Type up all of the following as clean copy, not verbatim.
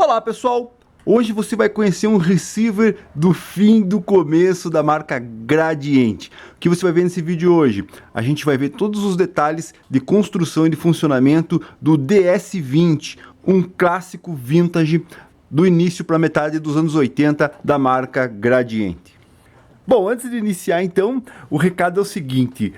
Olá pessoal, hoje você vai conhecer um receiver do fim do começo da marca Gradiente. O que você vai ver nesse vídeo hoje? A gente vai ver todos os detalhes de construção e de funcionamento do DS20, um clássico vintage do início para metade dos anos 80 da marca Gradiente. Bom, antes de iniciar então, o recado é o seguinte,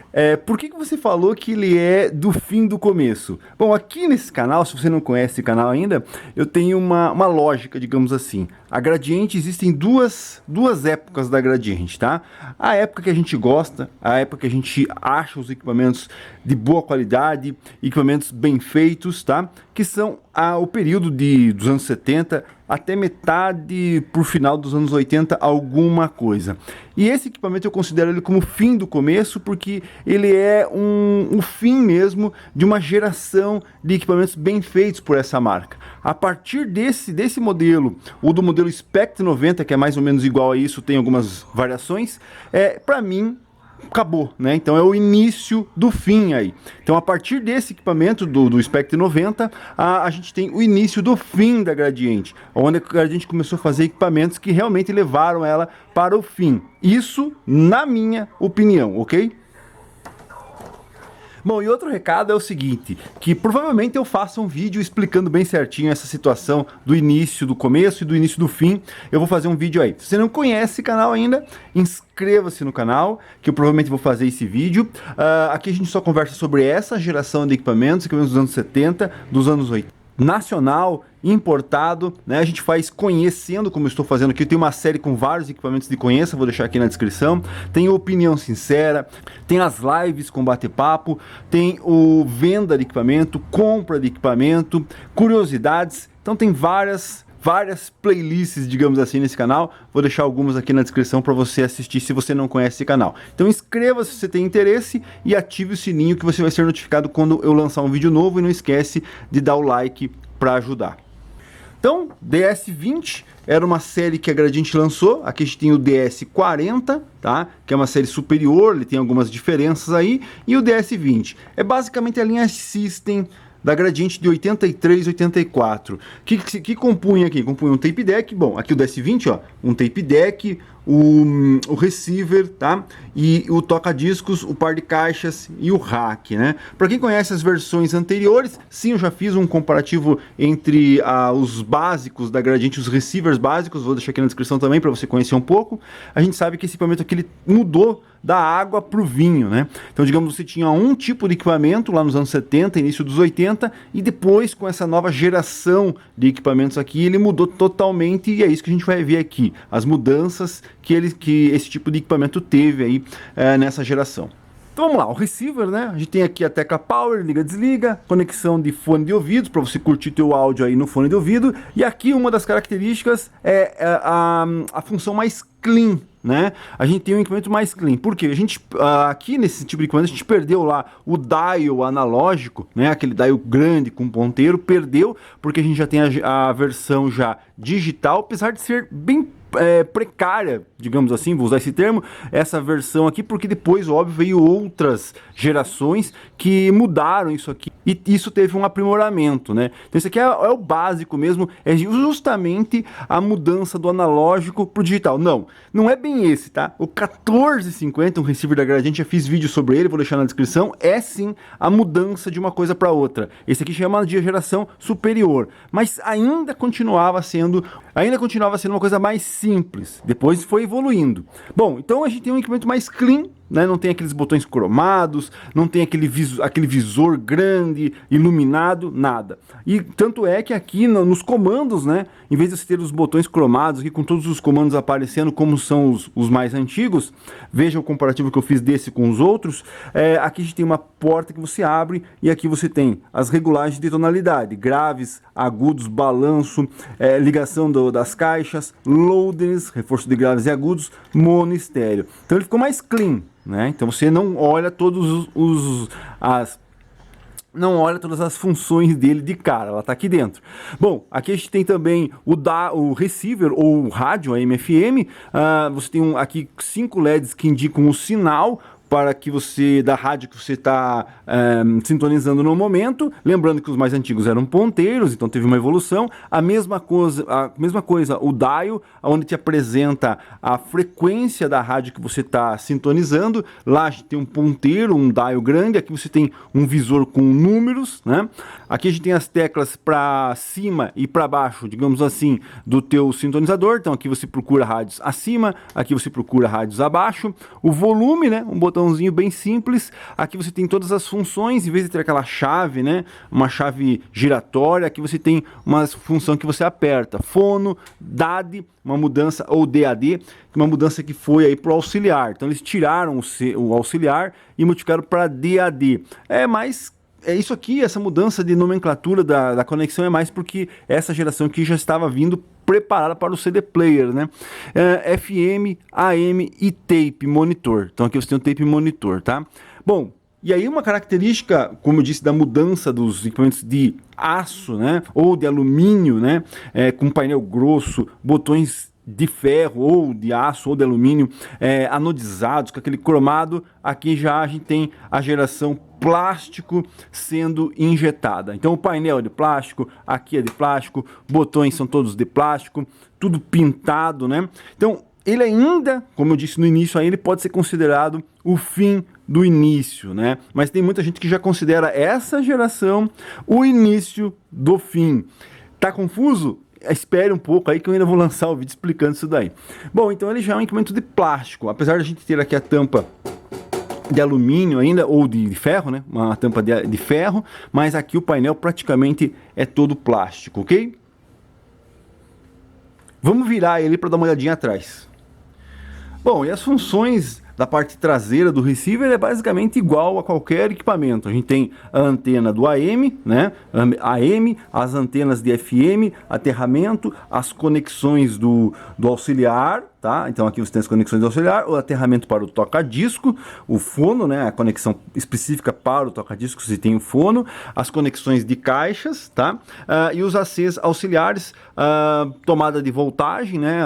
por que você falou que ele é do fim do começo? Bom, aqui nesse canal, se você não conhece esse canal ainda, eu tenho uma lógica, digamos assim. A Gradiente, existem duas épocas da Gradiente, tá? A época que a gente gosta, a época que a gente acha os equipamentos de boa qualidade, equipamentos bem feitos, tá? Que são o período dos anos 70 até metade pro final dos anos 80, alguma coisa. E esse equipamento eu considero ele como fim do começo, porque ele é um fim mesmo de uma geração de equipamentos bem feitos por essa marca. A partir desse modelo, ou do modelo Spectre 90, que é mais ou menos igual a isso, tem algumas variações, para mim, acabou, né? Então é o início do fim aí. Então a partir desse equipamento do Spectre 90, a gente tem o início do fim da Gradiente, onde a Gradiente começou a fazer equipamentos que realmente levaram ela para o fim. Isso na minha opinião, ok? Bom, e outro recado é o seguinte, que provavelmente eu faça um vídeo explicando bem certinho essa situação do início do começo e do início do fim. Eu vou fazer um vídeo aí. Se você não conhece o canal ainda, inscreva-se no canal, que eu provavelmente vou fazer esse vídeo. Aqui a gente só conversa sobre essa geração de equipamentos dos anos 70, dos anos 80. Nacional, importado, né? A gente faz conhecendo, como eu estou fazendo aqui. Eu tenho uma série com vários equipamentos de conheça, vou deixar aqui na descrição. Tem opinião sincera, tem as lives com bate-papo, tem o venda de equipamento, compra de equipamento, curiosidades. Então tem várias playlists, digamos assim, nesse canal. Vou deixar algumas aqui na descrição para você assistir se você não conhece esse canal. Então inscreva-se se você tem interesse e ative o sininho que você vai ser notificado quando eu lançar um vídeo novo, e não esquece de dar o like para ajudar. Então, DS20 era uma série que a Gradiente lançou. Aqui a gente tem o DS40, tá? Que é uma série superior, ele tem algumas diferenças aí. E o DS20 é basicamente a linha System da Gradiente de 83, 84. Que compunha aqui? Compunha um tape deck. Bom, aqui o DS20, ó, um tape deck, o receiver, tá? E o toca-discos, o par de caixas e o rack, né? Para quem conhece as versões anteriores, sim, eu já fiz um comparativo entre os básicos da Gradiente, os receivers básicos, vou deixar aqui na descrição também para você conhecer um pouco. A gente sabe que esse equipamento aqui ele mudou da água para o vinho, né? Então, digamos, você tinha um tipo de equipamento lá nos anos 70, início dos 80, e depois, com essa nova geração de equipamentos aqui, ele mudou totalmente, e é isso que a gente vai ver aqui, as mudanças que esse tipo de equipamento teve aí nessa geração. Então vamos lá, o receiver, né? A gente tem aqui a tecla Power, liga, desliga, conexão de fone de ouvido, para você curtir teu áudio aí no fone de ouvido, e aqui uma das características é a função mais clean, né? A gente tem um equipamento mais clean, porque a gente aqui nesse tipo de equipamento a gente perdeu lá o dial analógico, né? Aquele dial grande com ponteiro, perdeu, porque a gente já tem a versão já digital, apesar de ser bem precária, digamos assim, vou usar esse termo, essa versão aqui, porque depois, óbvio, veio outras gerações que mudaram isso aqui, e isso teve um aprimoramento, né? Então isso aqui é o básico mesmo, é justamente a mudança do analógico pro digital. Não é bem esse, tá? O 1450, um receiver da Gradiente, já fiz vídeo sobre ele, vou deixar na descrição, é sim a mudança de uma coisa para outra. Esse aqui chama de geração superior, mas ainda continuava sendo uma coisa mais simples, depois foi evoluindo. Bom, então a gente tem um equipamento mais clean, né? Não tem aqueles botões cromados, não tem aquele visor grande, iluminado, nada. E tanto é que aqui nos comandos, né, em vez de você ter os botões cromados aqui com todos os comandos aparecendo como são os mais antigos, veja o comparativo que eu fiz desse com os outros, aqui a gente tem uma porta que você abre e aqui você tem as regulagens de tonalidade, graves, agudos, balanço, ligação das caixas, loaders, reforço de graves e agudos, mono e estéreo. Então ele ficou mais clean, né? Então você não olha todas as funções dele de cara, ela está aqui dentro. Bom, aqui a gente tem também o receiver ou o rádio AM/FM. Você tem aqui 5 LEDs que indicam o sinal, para que você, da rádio que você está sintonizando no momento, lembrando que os mais antigos eram ponteiros, então teve uma evolução. A mesma coisa, o dial, onde te apresenta a frequência da rádio que você está sintonizando. Lá a gente tem um ponteiro, um dial grande, aqui você tem um visor com números, né? Aqui a gente tem as teclas para cima e para baixo, digamos assim, do teu sintonizador. Então aqui você procura rádios acima, aqui você procura rádios abaixo. O volume, né? Um botãozinho bem simples. Aqui você tem todas as funções, em vez de ter aquela chave, né? Uma chave giratória, aqui você tem uma função que você aperta. Fono, DAD, uma mudança, ou DAD, uma mudança que foi aí para o auxiliar. Então eles tiraram o auxiliar e modificaram para DAD. Mas é isso aqui, essa mudança de nomenclatura da conexão é mais porque essa geração aqui já estava vindo preparada para o CD player, né? FM, AM e tape monitor. Então aqui você tem o tape monitor, tá? Bom, e aí uma característica, como eu disse, da mudança dos equipamentos de aço, né? Ou de alumínio, né? Com painel grosso, botões de ferro ou de aço ou de alumínio anodizados com aquele cromado. Aqui já a gente tem a geração plástico sendo injetada. Então o painel é de plástico, aqui é de plástico, botões são todos de plástico, tudo pintado, né? Então ele ainda, como eu disse no início, aí ele pode ser considerado o fim do início, né? Mas tem muita gente que já considera essa geração o início do fim. Tá confuso? Espere um pouco aí que eu ainda vou lançar o vídeo explicando isso daí. Bom, então ele já é um equipamento de plástico, apesar de a gente ter aqui a tampa de alumínio ainda, ou de ferro, né? Uma tampa de ferro, mas aqui o painel praticamente é todo plástico, ok? Vamos virar ele para dar uma olhadinha atrás. Bom, e as funções da parte traseira do receiver é basicamente igual a qualquer equipamento. A gente tem a antena do AM, né? AM, as antenas de FM, aterramento, as conexões do auxiliar, tá? Então aqui você tem as conexões do auxiliar, o aterramento para o toca-disco, o fono, né? A conexão específica para o toca-disco, você tem o fono, as conexões de caixas, tá? E os ACs auxiliares, tomada de voltagem, né?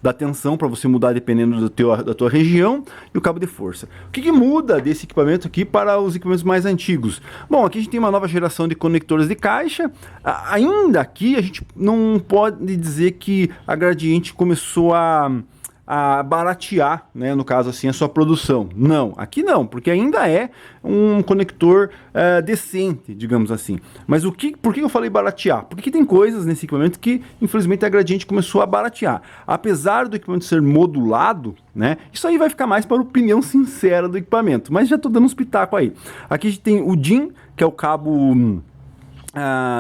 Da tensão para você mudar dependendo da tua região, e o cabo de força. O que muda desse equipamento aqui para os equipamentos mais antigos? Bom, aqui a gente tem uma nova geração de conectores de caixa. Ainda aqui a gente não pode dizer que a Gradiente começou a baratear, né, no caso assim, a sua produção. Não, aqui não, porque ainda é um conector decente, digamos assim. Mas por que eu falei baratear? Porque tem coisas nesse equipamento que, infelizmente, a Gradiente começou a baratear. Apesar do equipamento ser modulado, né, isso aí vai ficar mais para a opinião sincera do equipamento, mas já estou dando uns pitacos aí. Aqui a gente tem o DIN, que é o cabo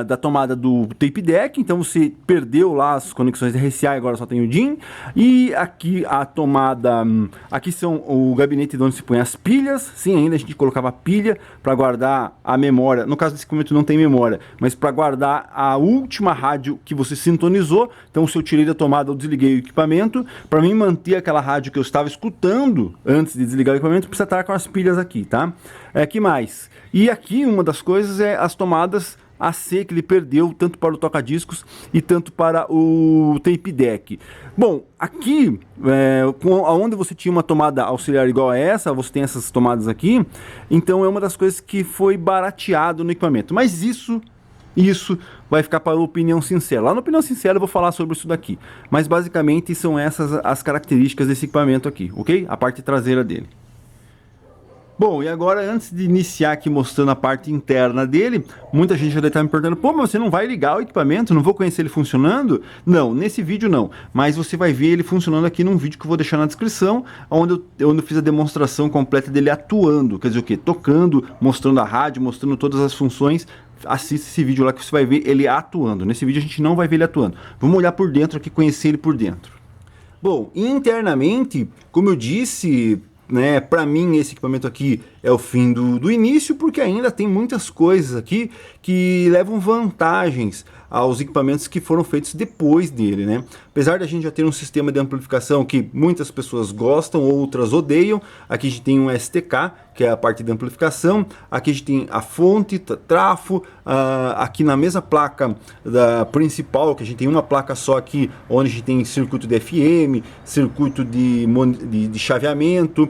da tomada do tape deck, então você perdeu lá as conexões RCA e agora só tem o DIN. E aqui a tomada, aqui são o gabinete onde se põe as pilhas. Sim, ainda a gente colocava pilha para guardar a memória. No caso desse equipamento não tem memória, mas para guardar a última rádio que você sintonizou. Então se eu tirei da tomada, eu desliguei o equipamento, para mim manter aquela rádio que eu estava escutando antes de desligar o equipamento, precisa estar com as pilhas aqui, tá? Que mais? E aqui uma das coisas é as tomadas AC que ele perdeu tanto para o toca-discos e tanto para o tape deck. Bom, aqui, onde você tinha uma tomada auxiliar igual a essa, você tem essas tomadas aqui, então é uma das coisas que foi barateado no equipamento. Mas isso vai ficar para a opinião sincera. Lá na opinião sincera eu vou falar sobre isso daqui. Mas basicamente são essas as características desse equipamento aqui, ok? A parte traseira dele. Bom, e agora antes de iniciar aqui mostrando a parte interna dele, muita gente já deve estar me perguntando: pô, mas você não vai ligar o equipamento? Não vou conhecer ele funcionando? Não, nesse vídeo não, mas você vai ver ele funcionando aqui num vídeo que eu vou deixar na descrição, onde eu fiz a demonstração completa dele atuando, quer dizer o que? Tocando, mostrando a rádio, mostrando todas as funções. Assista esse vídeo lá que você vai ver ele atuando. Nesse vídeo a gente não vai ver ele atuando. Vamos olhar por dentro aqui, conhecer ele por dentro. Bom, internamente, como eu disse, né, para mim esse equipamento aqui é o fim do início, porque ainda tem muitas coisas aqui que levam vantagens aos equipamentos que foram feitos depois dele, né? Apesar de a gente já ter um sistema de amplificação que muitas pessoas gostam, outras odeiam, aqui a gente tem um STK, que é a parte de amplificação, aqui a gente tem a fonte, trafo, aqui na mesma placa da principal, que a gente tem uma placa só aqui, onde a gente tem circuito de FM, circuito de chaveamento,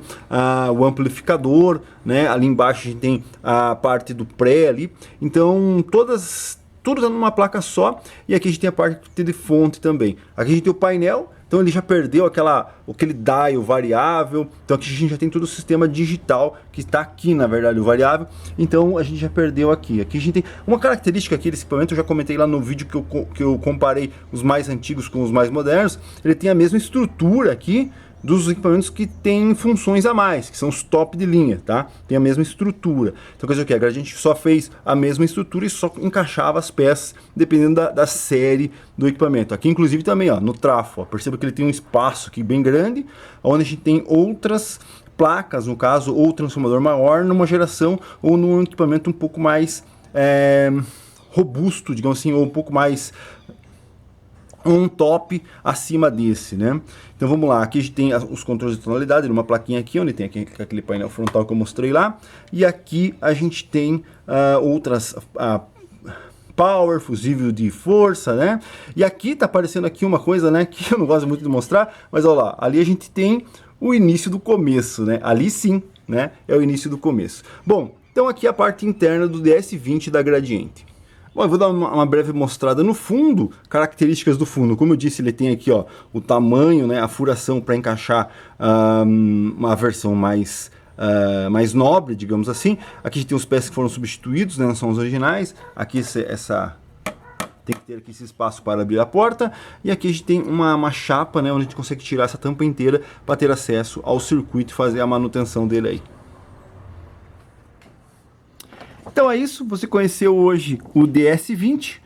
o amplificador, né? Ali embaixo a gente tem a parte do pré ali, então tudo está numa placa só, e aqui a gente tem a parte de fonte também. Aqui a gente tem o painel, então ele já perdeu aquele dial variável, então aqui a gente já tem todo o sistema digital, que está aqui na verdade o variável, então a gente já perdeu aqui. Aqui a gente tem uma característica aqui desse equipamento, eu já comentei lá no vídeo que eu comparei os mais antigos com os mais modernos, ele tem a mesma estrutura aqui, dos equipamentos que têm funções a mais, que são os top de linha, tá? Tem a mesma estrutura. Então, quer dizer o que? A gente só fez a mesma estrutura e só encaixava as peças dependendo da série do equipamento. Aqui, inclusive, também, ó, no trafo, ó, perceba que ele tem um espaço aqui bem grande, onde a gente tem outras placas, no caso, ou transformador maior numa geração, ou num equipamento um pouco mais robusto, digamos assim, ou um pouco mais um top acima desse, né? Então vamos lá, aqui a gente tem os controles de tonalidade, numa plaquinha aqui, onde tem aquele painel frontal que eu mostrei lá, e aqui a gente tem outras power, fusível de força, né? E aqui tá aparecendo aqui uma coisa, né, que eu não gosto muito de mostrar, mas olha lá, ali a gente tem o início do começo, né? Ali sim, né, é o início do começo. Bom, então aqui a parte interna do DS20 da Gradiente. Bom, eu vou dar uma breve mostrada no fundo, características do fundo. Como eu disse, ele tem aqui, ó, o tamanho, né, a furação para encaixar uma versão mais nobre, digamos assim. Aqui a gente tem os pés que foram substituídos, né, não são os originais. Aqui tem que ter aqui esse espaço para abrir a porta. E aqui a gente tem uma chapa, né, onde a gente consegue tirar essa tampa inteira para ter acesso ao circuito e fazer a manutenção dele aí. Então é isso, você conheceu hoje o DS20,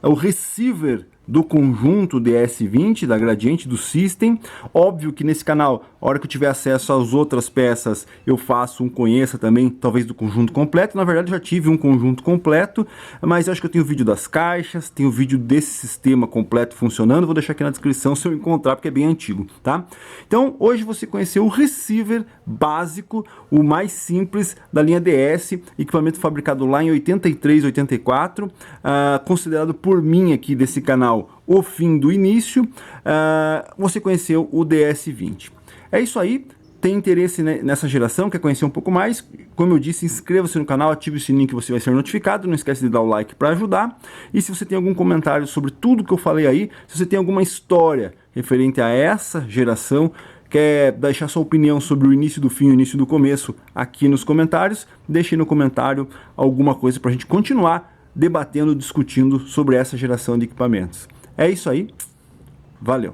o receiver do conjunto DS20 da Gradiente, do System. Óbvio que nesse canal, a hora que eu tiver acesso às outras peças, eu faço um conheça também, talvez do conjunto completo. Na verdade, eu já tive um conjunto completo, mas eu acho que eu tenho vídeo das caixas, tenho vídeo desse sistema completo funcionando. Vou deixar aqui na descrição se eu encontrar, porque é bem antigo, tá? Então, hoje você conheceu o receiver básico, o mais simples da linha DS, equipamento fabricado lá em 83, 84, considerado por mim aqui desse canal o fim do início. Você conheceu o DS20. É isso aí. Tem interesse nessa geração, quer conhecer um pouco mais? Como eu disse, inscreva-se no canal, ative o sininho que você vai ser notificado, não esquece de dar o like para ajudar. E se você tem algum comentário sobre tudo que eu falei aí, se você tem alguma história referente a essa geração, quer deixar sua opinião sobre o início do fim, o início do começo aqui nos comentários, deixe no comentário alguma coisa para a gente continuar debatendo, discutindo sobre essa geração de equipamentos. É isso aí, valeu!